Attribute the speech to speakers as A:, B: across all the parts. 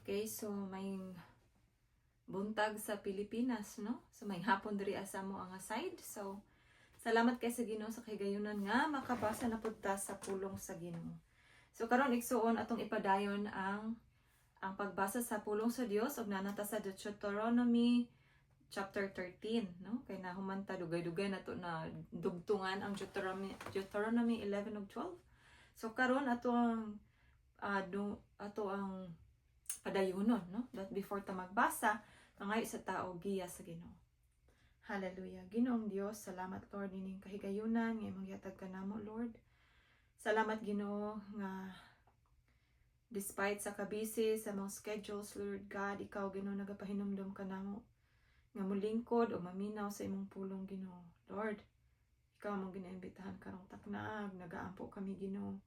A: Okay, so may buntag sa Pilipinas, no? So may hapon diri asa mo ang side. So salamat kay sa Ginoo sa kahigayunan nga makabasa na pud ta sa pulong sa Ginoo. So karon igsuon atong ipadayon ang pagbasa sa pulong sa Dios ug nanata sa Deuteronomy chapter 13, no? Kay nahuman ta dugay-dugay nato na dugtungan ang Deuteronomy 11 ug 12. So karon ato ang padayunon, no? But before ta magbasa, mangayo sa tao giya sa Ginoo. Hallelujah. Ginoong Dios, salamat Lord nining kahigayunan nga imong gihatag kanamo Lord. Salamat Ginoo nga despite sa kabisi sa mga schedules Lord God, ikaw Ginoo nagapahinumdom kanamo nga mulingkod o maminaw sa imong pulong Ginoo. Lord, ikaw mong ginaimbitahan karong taknaag, nagaampo kami Ginoo.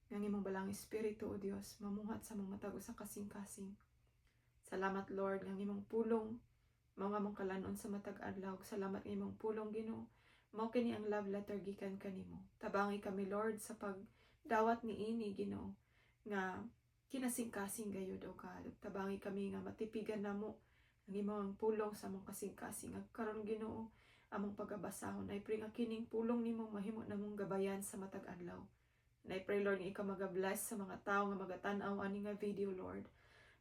A: Nga imong balang espiritu o Dios mamuhat sa mga matag sa kasing-kasing. Salamat Lord nga imong pulong mao nga mong kalanon sa matag adlaw. Salamat nga imong pulong Ginoo. Mao kini ang love letter gikan kanimo. Tabangi kami Lord sa pagdawat niini Ginoo nga kinasing-kasing gayud o God. Tabangi kami nga matipigan namo ang imong pulong sa among kasing-kasing. Karon Ginoo among pagabasahon ay pray nga kining pulong nimo mahimo namong gabayan sa matag adlaw. And I pray Lord nga ikaw magabless sa mga tao nga magatan-aw ani nga video Lord.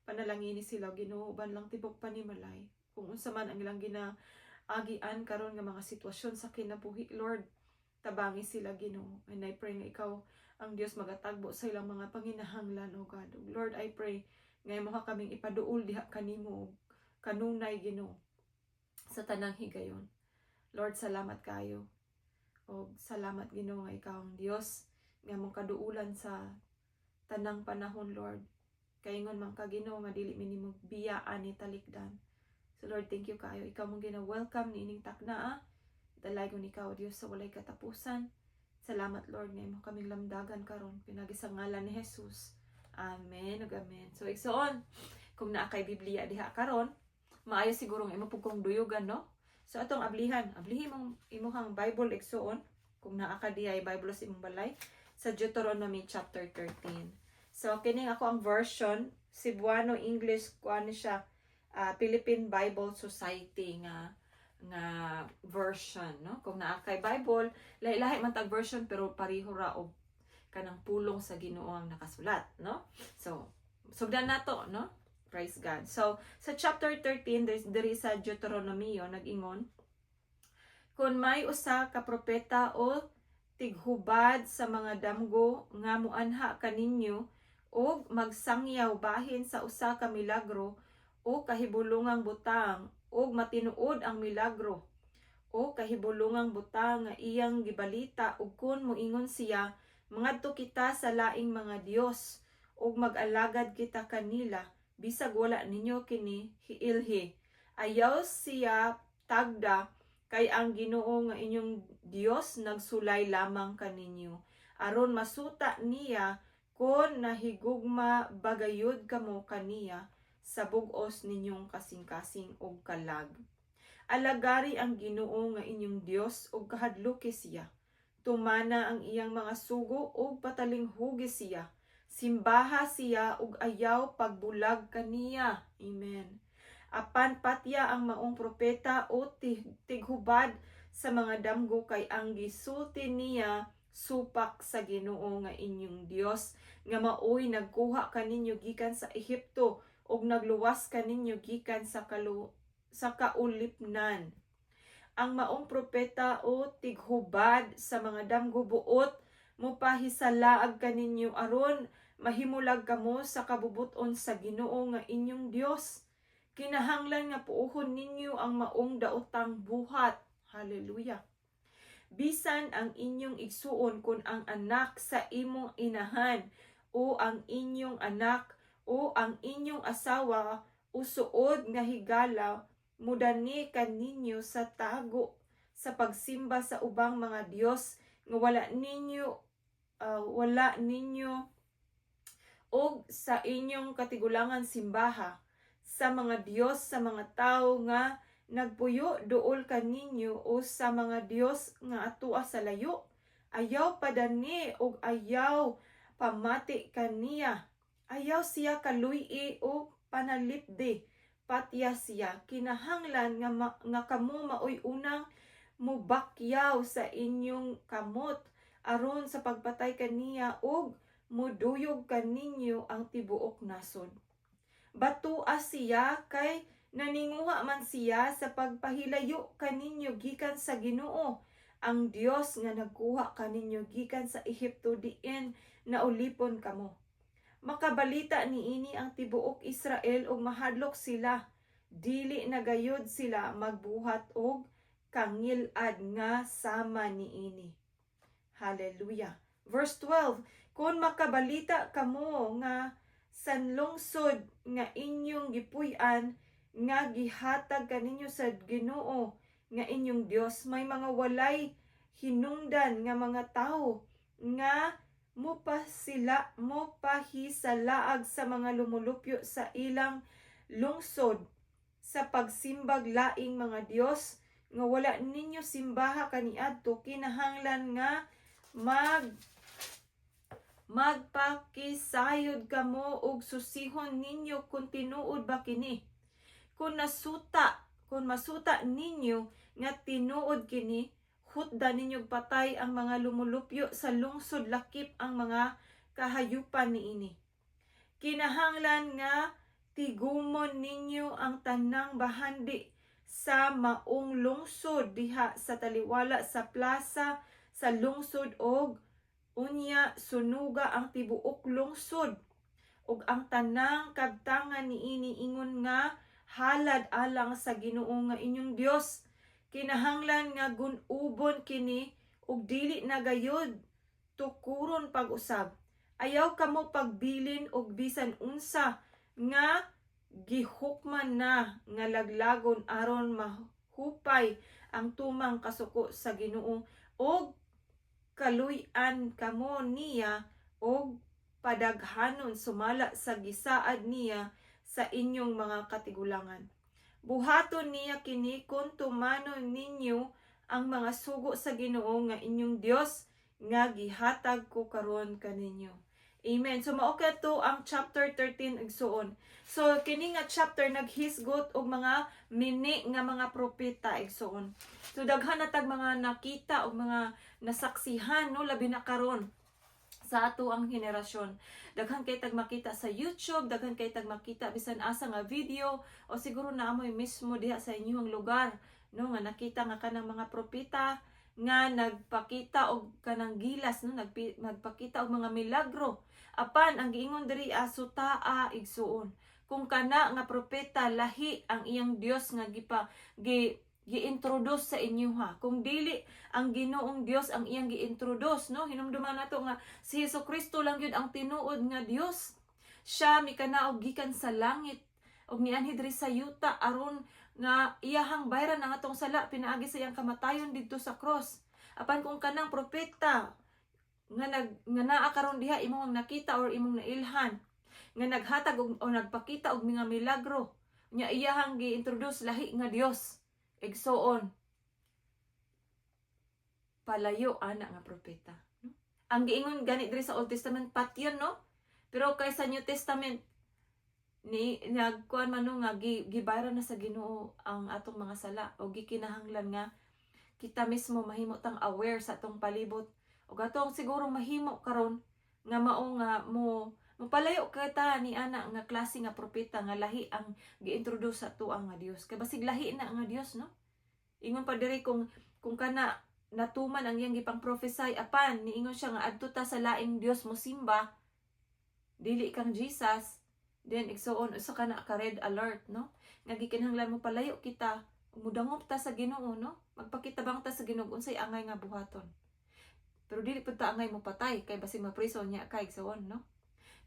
A: Panalangini sila Ginoo uban lang tibok panimalay. Kung unsa man ang ilang ginaagian karon nga mga sitwasyon sa kinabuhi Lord, tabangi sila Ginoo. And I pray nga ikaw ang Dios magatagbo sa ilang mga panginahanglan o God. Lord, I pray nga imo kaming ipaduol diha kanimo kanunay Ginoo sa tanang higayon. Lord, salamat kayo. O salamat Ginoo nga ikaw ang Dios nga mong kaduulan sa tanang panahon Lord. Kaingon man ka Ginoo nga dili minimo biyaan ni talikdan. So Lord, thank you kayo. Ikaw mong gina-welcome ni ining taknaa. Dalagon ikaw Dios sa walay katapusan. Salamat Lord nga imo kaming lamdagan karon pinagi sa ngalan ni Jesus. Amen ug amen. So igsoon, kung naa kay Biblia diha karon, maayo siguro nga imo pud kong duyugan, no? So atong ablihi mong imuhang Bible igsoon kung naa ka diha Bible sa imong balay sa Deuteronomy chapter 13. So kining ako ang version Cebuano English kuan siya Philippine Bible Society nga version, no? Kung naa kay Bible, lahi-lahi man tag version pero pareho ra og kanang pulong sa Ginoo ang nakasulat, no? So sugdan nato, no? Praise God. So sa chapter 13 diri sa Deuteronomy nag-ingon, kung may usa ka propeta o tighubad sa mga damgo nga muanha kaninyo o magsangyaw bahin sa usa ka milagro o kahibulungang butang o matinuod ang milagro o kahibulungang butang nga iyang gibalita ug kun moingon siya mangadto kita sa laing mga Dios ug mag-alagad kita kanila bisag wala ninyo kini hiilhi, ayaw siya tagda kay ang Ginoo nga inyong Dios nagsulay lamang kaninyo aron masuta niya kon nahigugma bagayod kamo kaniya sa bug-os ninyong kasing-kasing og kalag. Alagari ang Ginoo nga inyong Dios og kahadluki siya. Tumana ang iyang mga sugo og patalinghugi siya. Simbaha siya og ayaw pagbulag kaniya. Amen. Apan patya ang maong propeta o tighubad sa mga damgo kay ang gisulti niya supak sa Ginoo nga inyong Dios nga maoy nagkuha kaninyo gikan sa Ehipto ug nagluwas kaninyo gikan sa kaulipnan. Ang maong propeta o tighubad sa mga damgo buot mopahisalaag kaninyo aron mahimulag kamo sa kabubuton sa Ginoo nga inyong Dios. Kinahanglan nga puuhon ninyo ang maong daotang buhat. Hallelujah. Bisan ang inyong igsuon kun ang anak sa imong inahan o ang inyong anak o ang inyong asawa usuod nga higala mudani kaninyo sa tago sa pagsimba sa ubang mga Dios nga wala ninyo og sa inyong katigulangan simbaha sa mga Dios sa mga tao nga nagpuyo duol kaninyo o sa mga Dios nga atua sa layo, ayaw padani og ayaw pamati kaniya, ayaw siya kaluy-i o panalipdi patyasya kinahanglan nga kamo maoy unang mubakyaw sa inyong kamot aron sa pagpatay kaniya ug muduyog kaninyo ang tibuok nasod. Batua siya kay naninguha man siya sa pagpahilayo kaninyo gikan sa Ginoo, ang Dios nga nagkuha kaninyo gikan sa Ehipto diin naulipon kamo. Makabalita niini ang tibuok Israel ug mahadlok sila, dili na gayud sila magbuhat og kangilad nga sama niini. Hallelujah. Verse 12, kung makabalita kamo nga sanlungsod nga inyong gipuy-an nga gihatag kaninyo sa Ginoo nga inyong Dios, may mga walay hinungdan nga mga tawo nga mopahisalaag sa mga lumulupyo sa ilang lungsod sa pagsimbag laing mga Dios nga wala ninyo simbaha kaniadto, kinahanglan nga magpakisayod kamo og susihon ninyo kung tinuod ba kini. Kung masuta ninyo nga tinuod kini, hutda ninyong patay ang mga lumulupyo sa lungsod, lakip ang mga kahayupan niini. Kinahanglan nga tigumon ninyo ang tanang bahandi sa maong lungsod diha sa taliwala sa plaza sa lungsod og unya sunuga ang tibuok lungsod ug ang tanang kabtangan niini ingon nga halad alang sa Ginoo nga inyong Dios. Kinahanglan nga gun-ubon kini ug dili na gayud tukuron pag-usab. Ayaw kamo pagbilin og bisan unsa nga gihukman na nga laglagon aron mahupay ang tumang kasuko sa Ginoo og kaluy-an kamo niya og padaghanon sumala sa gisaad niya sa inyong mga katigulangan. Buhaton niya kini kung tumanon ninyo ang mga sugo sa Ginoo nga inyong Dios nga gihatag ko karon kaninyo. Amen. So mao to ang chapter 13 igsuon. So kini nga chapter naghisgot og mga mini nga mga propeta igsuon. So daghan na tag mga nakita og mga nasaksihan no labi na karon sa ato ang henerasyon. Daghan kay tag makita sa YouTube, daghan kay tag makita bisan asa nga video o siguro naamoy mismo diha sa inyong lugar no nga nakita nga kanang mga propeta nga nagpakita og kanang gilas no nagpakita og mga milagro. Apan ang giingon diri sutaa igsuon. Kung kana nga propeta lahi ang iyang Dios nga gi-introduce sa inyo ha. Kung dili ang Ginoong Dios ang iyang gi-introduce no, hinumduman nato nga si Hesukristo lang yun ang tinuod nga Dios. Siya mikanaog gikan sa langit og nianhi diri sa yuta aron nga iyahang bayran ang atong sala pinaagi sa iyang kamatayon didto sa cross. Apan kung kanang propeta nga naa karon diha imong nakita or imong nailhan nga naghatag o nagpakita og mga milagro nya iyahang gi-introduce lahi nga Dios. Igsoon, palayo ana nga propeta. No? Ang giingon gani diri sa Old Testament patyon no? Pero kay sa New Testament ni nagkuan man no nga gibayran na sa Ginoo ang atong mga sala o gikinahanglan nga kita mismo mahimo tang aware sa atong palibot ug atong siguro mahimo karon nga mao nga mapalayo kita ni ana nga klase nga propeta nga lahi ang gi-introduce sa tuang nga Dios. Kay basig lahi na nga Dios no. Ingon pa diri kung kana natuman ang iyang gipang prophesy apan niingon siya nga adto ta sa laing Dios mo simba dili kang Jesus, then igsuon usa ka na ka red alert no. Nga gikinahanglan mo palayo kita mudangop ta sa Ginoo no. Magpakitabang ta sa Ginoo unsay angay nga buhaton. Pero dili pud ta angay mo patay kay basig mapriso niya kay igsuon no.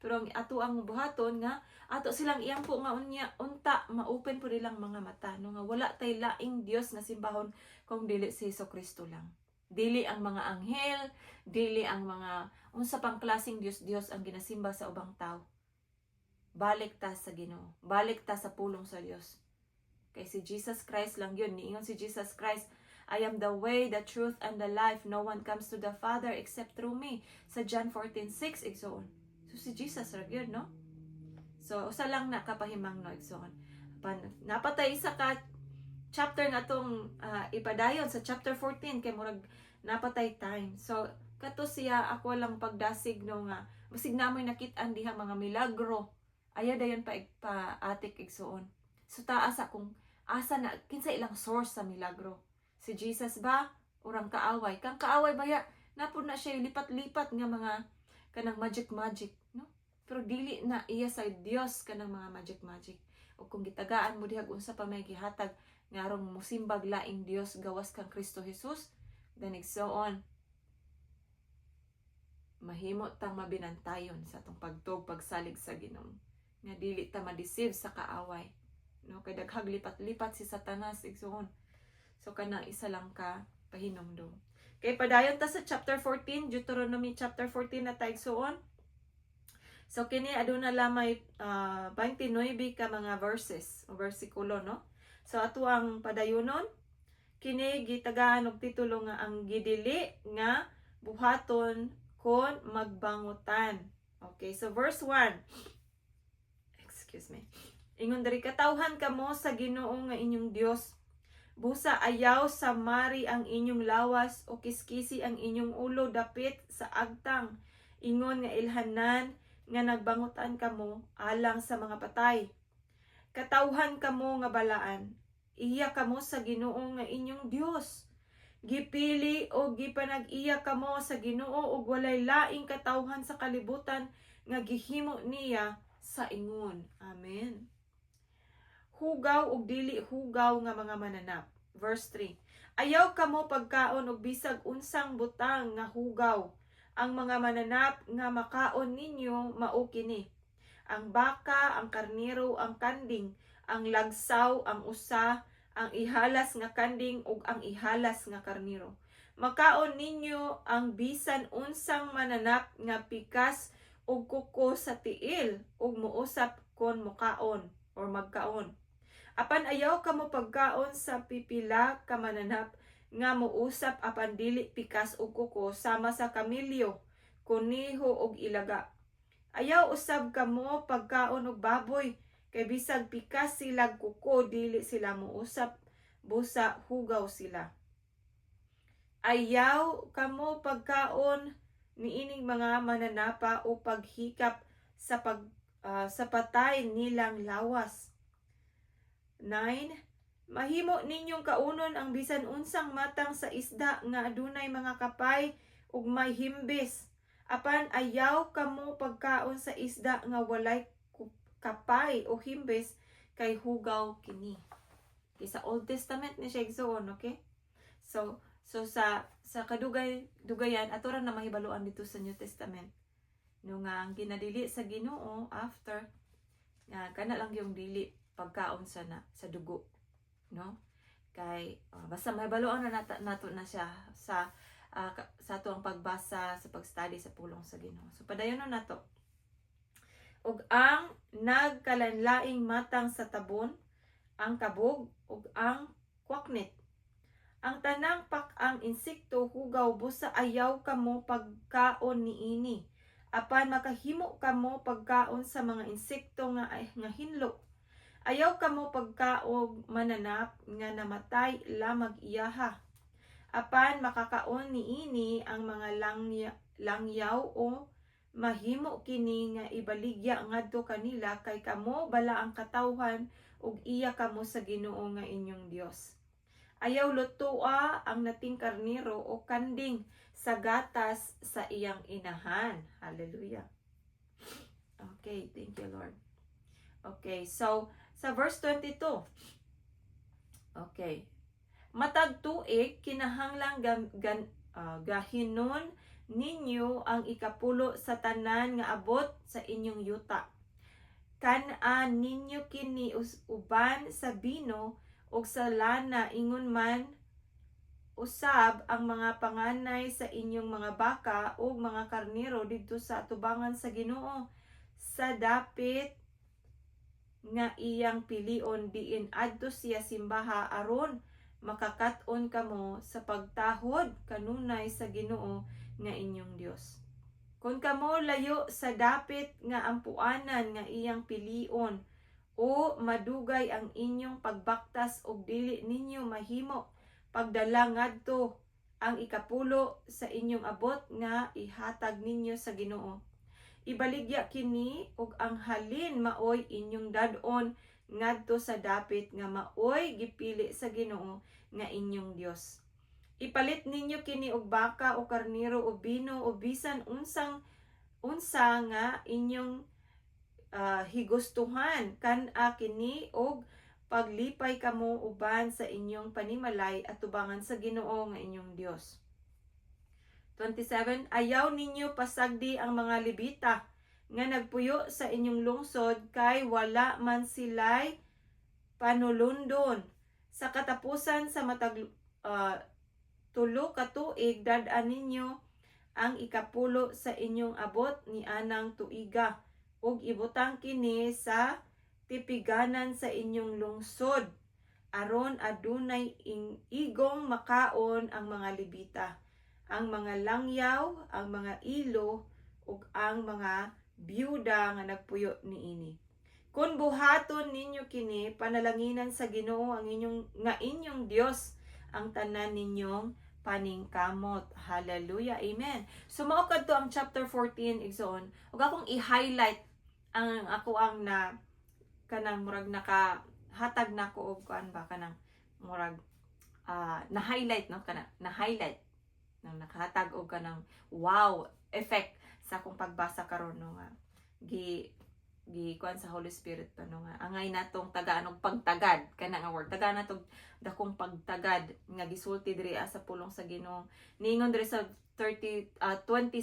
A: Pero ang ato ang buhaton nga ato silang iyang po nga unta ma-open po nilang mga mata no nga wala tay laing Dios nga simbahon kung dili si Hesukristo lang. Dili ang mga anghel, dili ang mga unsa pang klaseng Dios ang ginasimba sa ubang tao. Balik ta sa Ginoo, balik ta sa pulong sa Dios. Kay si Jesus Christ lang yun. Niingon si Jesus Christ, I am the way, the truth, and the life. No one comes to the Father except through me. Sa John 14:6 igsoon. So si Jesus ra gyud no. So usa lang na kapahimang no igsoon. Napatay isa ka chapter nga tong ipadayon sa chapter 14 kay murag napatay time. So kato siya ako lang pagdasig no nga basig namoy nakit-an diha mga milagro. Aya dayon pa atik igsoon. So taas akong asa na kinsa ilang source sa milagro. Si Jesus ba urang kaaway? Kang kaaway baya napud na siya lipat-lipat nga mga kanang magic no? Pero dili na iya sa Dios kanang mga magic. O kung gitagaan mo diha unsa pa may gihatag ngarong musimbag laing Dios gawas kang Kristo Jesus, then igsoon mahimo tang mabinantayon sa atong pagsalig sa Ginoo. Nga dili ta ma-deceive sa kaaway. No, kay daghag lipat-lipat si Satanas igsoon. So kana isa lang ka pahinumdum. Kay padayon ta sa chapter 14, Deuteronomy chapter 14 na ta igsoon. So kini aduna lamay 29 ka mga verses o bersikulo no. So ato ang padayonon kini gitagaan og titulo nga ang gidili nga buhaton kon magbangutan. Okay, so verse 1. Excuse me. Ingon diri katawhan kamo sa Ginoo nga inyong Dios. Busa ayaw sa mari ang inyong lawas o kiskisi ang inyong ulo dapit sa agtang. Ingon nga ilhanan nga nagbangutan kamo alang sa mga patay. Katawhan kamo nga balaan. Iya kamo sa Ginoo nga inyong Dios. Gipili o gipanag-iya kamo sa Ginoo ug walay laing katawhan sa kalibutan nga gihimo niya sa ingon. Amen. Hugaw ug dili hugaw nga mga mananap. Verse 3. Ayaw kamo pagkaon og bisag unsang butang nga hugaw. Ang mga mananap nga makaon ninyo mao kini. Ang baka, ang karnero, ang kanding, ang lagsaw, ang usa, ang ihalas nga kanding ug ang ihalas nga karnero. Makaon ninyo ang bisan unsang mananap nga pikas ug kuko sa tiil ug muusap kon mukaon or magkaon. Apan ayaw kamo pagkaon sa pipila ka mananap nga muusap apan dili pikas ug kuko sama sa kamilyo, kuniho ug ilaga. Ayaw usab kamo pagkaon og baboy kay bisag pikas sila kuko dili sila muusap, busa hugaw sila. Ayaw kamo pagkaon niining mga mananapa o paghikap sa patay nilang lawas. 9. Mahimo ninyong kaunon ang bisan unsang matang sa isda nga adunay mga kapay ug may himbis. Apan ayaw kamo pagkaon sa isda nga walay kapay o himbis kay hugaw kini. Okay, sa Old Testament ni siya igsoon, okay? So sa kadugayan ato ra na mahibaluan dito sa New Testament. No nga ang ginadili sa Ginoo after kana lang yung dili pagkaon sa dugo, no? Kay basta mahibaluan na nato na siya sa tuang pagbasa sa pagstudy sa pulong sa Ginoo. So padayon na nato. Ug ang nagkalanlaing matang sa tabon, ang kabog ug ang kwaknit. Ang tanang pak-ang insekto hugaw busa ayaw kamo pagkaon niini. Apan makahimo kamo pagkaon sa mga insekto nga hinlo. Ayaw kamo pagkaog mananap nga namatay lamag iyaha. Apan makakaon niini ang mga langyaw o mahimo kini nga ibaligya ngadto kanila kay kamo bala ang katawhan ug iya kamo sa Ginoo nga inyong Dios. Ayaw lutoa ang nating karnero o kanding sa gatas sa iyang inahan. Hallelujah. Okay, thank you Lord. Okay, so sa verse 22. Okay. Matag tuig kinahanglang gahinon ninyo ang ikapulo sa tanan nga abot sa inyong yuta. Kan-an ninyo kini uban sa bino ug sa lana ingon man usab ang mga panganay sa inyong mga baka ug mga karnero didto sa atubangan sa Ginoo sa dapit nga iyang pilion diin adto siya simbaha aron makakat-on kamo sa pagtahod kanunay sa Ginoo nga inyong Dios. Kung kamo layo sa dapit nga ampuanan nga iyang pilion, o madugay ang inyong pagbaktas og dili ninyo mahimo pagdala ngadto ang ikapulo sa inyong abot nga ihatag ninyo sa Ginoo. Ibaligya kini ug ang halin maoy inyong dadon ngadto sa dapit nga maoy gipili sa Ginoo nga inyong Dios. Ipalit ninyo kini og baka o karnero o bino o bisan unsa nga inyong higustuhan kan kini og paglipay kamo uban sa inyong panimalay at tubangan sa Ginoo nga inyong Dios. 27, ayaw ninyo pasagdi ang mga Levita nga nagpuyo sa inyong lungsod kay wala man silay panulundon. Sa katapusan sa matag tulo ka tuig dad-an ninyo ang ikapulo sa inyong abot ni anang tuiga ug ibutang kini sa tipiganan sa inyong lungsod aron adunay igong makaon ang mga Levita, ang mga langyaw, ang mga ilo ug ang mga byuda nga nagpuyo niini. Kung buhaton ninyo kini, panalanginan sa Ginoo ang inyong Dios ang tanan ninyong paningkamot. Hallelujah. Amen. So mao kadto ang chapter 14 igsoon. Ug akong i-highlight ang ako ang na kanang murag nakahatag nako og kuan ba kanang murag na-highlight no kana na-highlight nang nakahatag og kanang wow effect sa akong pagbasa karon no nga kuan sa Holy Spirit no nga angay natong tagaan og pagtagad kana nga word tagaan natong dakong pagtagad nga gisulti diri sa pulong sa Ginoo. Niingon diri sa 27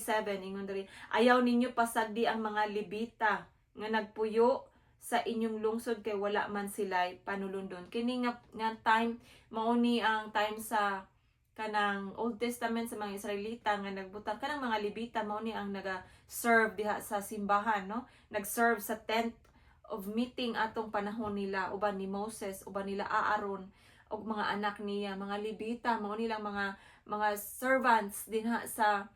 A: ingon diri ayaw ninyo pasagdi ang mga Levita nga nagpuyo sa inyong lungsod kay wala man sila'y panulundon. Kini nga time mao ni ang time sa kanang Old Testament sa mga Israelita nga nagbutang kanang mga Levita mao ni ang naga-serve diha sa simbahan no, nag-serve sa tent of meeting atong panahon nila uban ni Moses, uban nila Aaron og mga anak niya, mga Levita mao nilang mga servants dinha sa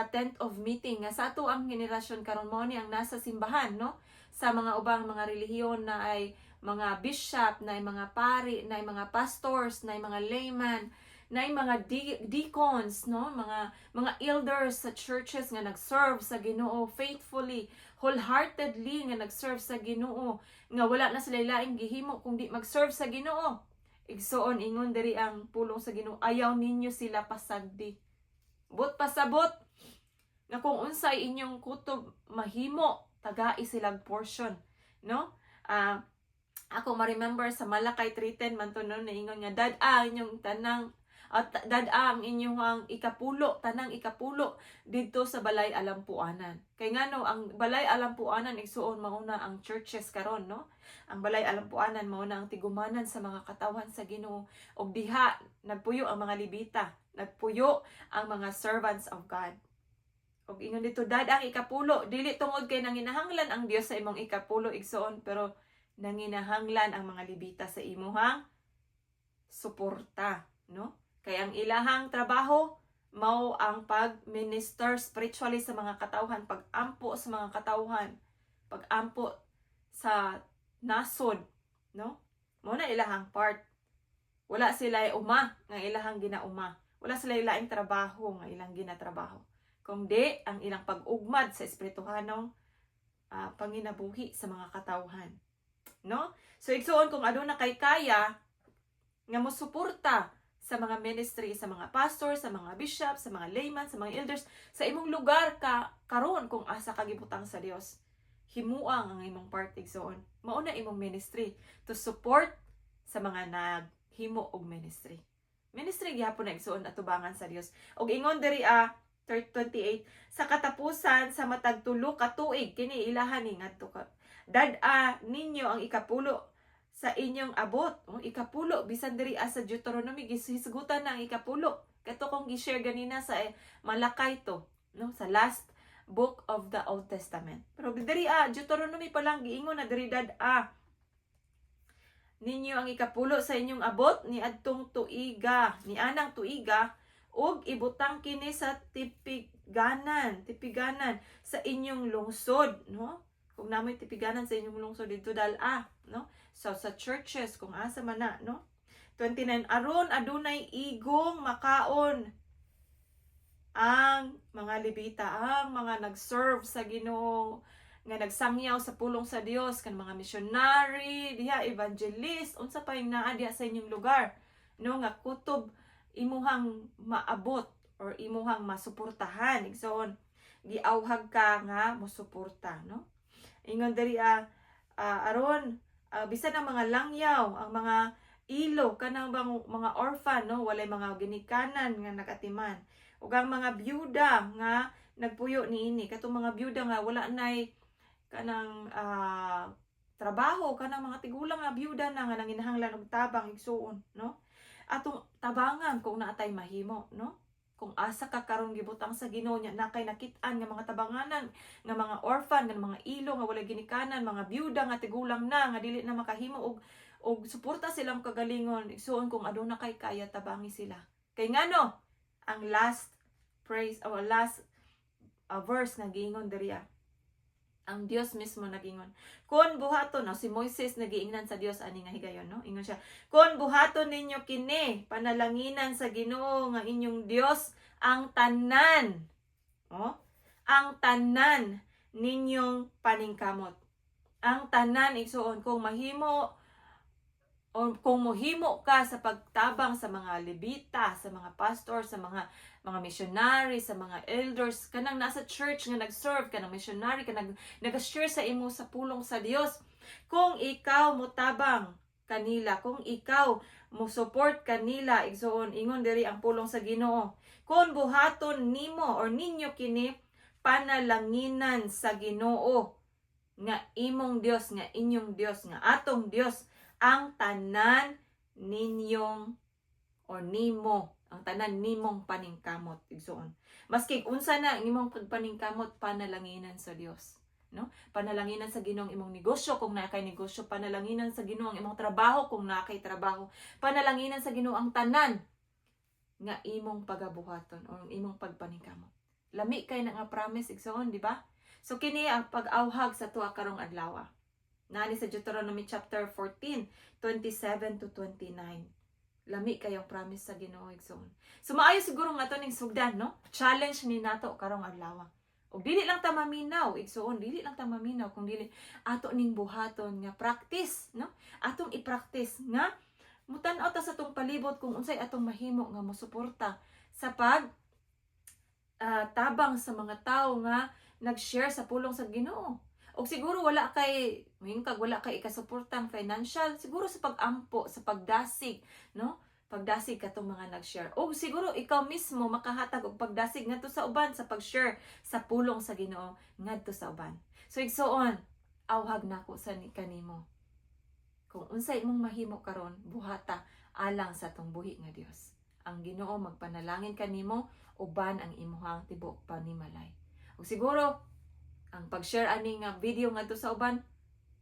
A: tent of meeting nga sa ato ang henerasyon karon mao ni ang nasa simbahan no, sa mga ubang mga relihiyon na ay mga bishop, na ay mga pari, na ay mga pastors, na ay mga layman, na ay mga deacons, no? Mga elders sa churches nga nag-serve sa Ginoo faithfully, wholeheartedly nga nag-serve sa Ginoo, nga wala na sila laing gihimo kundi mag-serve sa Ginoo. Igsoon ingon diri ang pulong sa Ginoo, ayaw ninyo sila pasagdi. But pasabot nga kung unsay inyong kutob mahimo, tagai silang portion, no? Ako ma-remember sa Malakay 3:10 man to no, naingon nga dad-a inyong tanang at dad-a ang inyong ikapulo, tanang ikapulo didto sa balay alampuanan. Kay ngano ang balay alampuanan igsuon mauna ang churches karon no. Ang balay alampuanan mauna ang tigumanan sa mga katawan sa Ginoo ug diha nagpuyo ang mga Levita, nagpuyo ang mga servants of God. Og ingon dito dad ang ikapulo dili tungod kay nanginahanglan ang Dios sa imong ikapulo igsoon pero nanginahanglan ang mga Levita sa imuhang suporta no. Kay ang ilahang trabaho mao ang pag-minister spiritually sa mga katawhan, pag-ampo sa mga katawhan, pag-ampo sa nasod, no? Mao na ilahang part. Wala sila uma nga ilahang ginauma. Wala sila laing trabaho nga ilang ginatrabaho. Kung di ang ilang pag-ugmad sa espirituhanong panginabuhi sa mga katawhan, no? So igsoon kung aduna kay kaya nga mosuporta sa mga ministry, sa mga pastor, sa mga bishop, sa mga layman, sa mga elders, sa imong lugar karon kung asa ka gibutang sa Dios. Himuang ang imong part igsoon. Mao na imong ministry to support sa mga naghimo og ministry. Ministry gyapon na igsoon atubangan sa Dios. Og ingon diri 28 sa katapusan sa matag tulo ka tuig kini ilahan ni ngadto ka. Dad-a ninyo ang ikapulo sa inyong abot, ikapulo bisan diri sa Deuteronomy gisigutan na ang ikapulo. Kato kong gi-share ganina sa Malakay to, no, sa last book of the Old Testament. Pero diri Deuteronomy pa lang giingon na diri dad ninyo ang ikapulo sa inyong abot ni adtong tuiga, ni anang tuiga ug ibutang kini sa tipiganan sa inyong lungsod, no? Kung namoy tipiganan sa inyong lungsod dito dala, no? So sa churches kung asa man na, no? 29 aron adunay igong makaon ang mga Levita, ang mga nag-serve sa Ginoo, nga nagsangyaw sa pulong sa Dios, kan mga missionary, diha evangelist, unsa pa yung naa diha sa inyong lugar, no, nga kutob imuhang maabot or imuhang masuportahan. Igsoon, giawhag ka nga mosuporta, no? Ingon diri aron bisan ang mga langyaw, ang mga ilo kanang bang mga orphan, no, walay mga ginikanan nga nakatiman, ug ang mga byuda nga nagpuyo niini, katong mga byuda nga wala nay kanang trabaho, kanang mga tigulang nga byuda na nga nanginahanglan og tabang igsuon, no? Atong tabangan kung naatay mahimo, no? Kung asa ka karon gibutang sa Ginoo nya nakay nakit-an nga mga tabanganan nga mga orphan, nga mga ilo nga walay ginikanan, mga byuda nga tigulang na nga dili na makahimo og suporta silang kagalingon, igsuon kung aduna kay kaya tabangi sila. Kay ngano ang last praise or last verse nga giingon diri ang Dios mismo nagingon, kon buhaton, no, si Moises nagiingnan sa Dios ani nga higayon, no? Ingon siya, kon buhaton ninyo kini, panalanginan sa Ginoo nga inyong Dios ang tanan, oh, ang tanan ninyong paningkamot. Ang tanan igsuon kung mahimo o kung mohimo ka sa pagtabang sa mga Levita, sa mga pastor, sa mga missionary, sa mga elders, kanang nasa church nga nag-serve, kanang missionary, kanang nag-share sa imo sa pulong sa Dios. Kung ikaw motabang kanila, kung ikaw mo support kanila, igsoon ingon diri ang pulong sa Ginoo. Kung buhaton nimo or ninyo kini, panalanginan sa Ginoo nga imong Dios, nga inyong Dios, nga atong Dios, ang tanan ninyong or nimo, ang tanan nimong paningkamot, igsoon. Maski unsa na ang imong pagpaningkamot, panalanginan sa Dios, no? Panalanginan sa Ginoong imong negosyo kung naa kay negosyo, panalanginan sa Ginoo ang imong trabaho kung naa kay trabaho, panalanginan sa Ginoo ang tanan nga imong pagabuhaton o imong pagpaningkamot. Lami kay na nga promise, igsoon, di ba? So kini ang pag-awhag sa tuwa karong adlaw. Nani sa Deuteronomy chapter 14, 27 to 29. Lami kayong promise sa Ginoo, igsoon. So maayo siguro nga to ning sugdan, no? Challenge ni nato karong adlaw. O dili lang ta maminaw, igsoon, dili lang ta maminaw kung dili ato ning buhaton nga practice, no? Atong i-practice nga mutan-aw ta sa tong palibot kung unsay atong mahimo nga mosuporta sa pag tabang sa mga tawo nga nag-share sa pulong sa Ginoo. O siguro wala kay ikasuportang financial, siguro sa pag-ampo, sa pagdasig, no? Pagdasig katong mga nag-share. O siguro ikaw mismo makahatag og pagdasig ngadto sa uban sa pag-share sa pulong sa Ginoo ngadto sa uban. So igsoon, awhag nako sa kanimo. Kung unsay imong mahimo karon, buhata alang sa tong buhi nga Dios. Ang Ginoo magpanalangin kanimo uban ang imong tibuok panimalay. O siguro ang pag-share ani nga video ngadto sa uban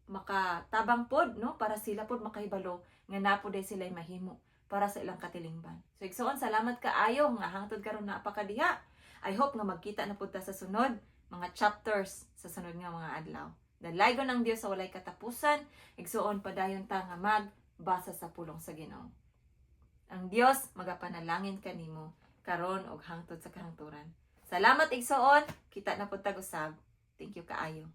A: makatabang pod, no, para sila pod makahibalo nga napod ay sila mahimo para sa ilang katilingban. So igsoon, salamat kaayo nga hangtod karon na apakadiha. I hope nga magkita na pud ta sa sunod mga chapters sa sunod nga mga adlaw. Dalaygon ang Dios sa walay katapusan, igsoon padayon ta nga magbasa sa pulong sa Ginoo. Ang Dios magapanalangin kanimo karon og hangtod sa kahangturan. Salamat igsoon, kita na pud tag usab. Thank you kaayo.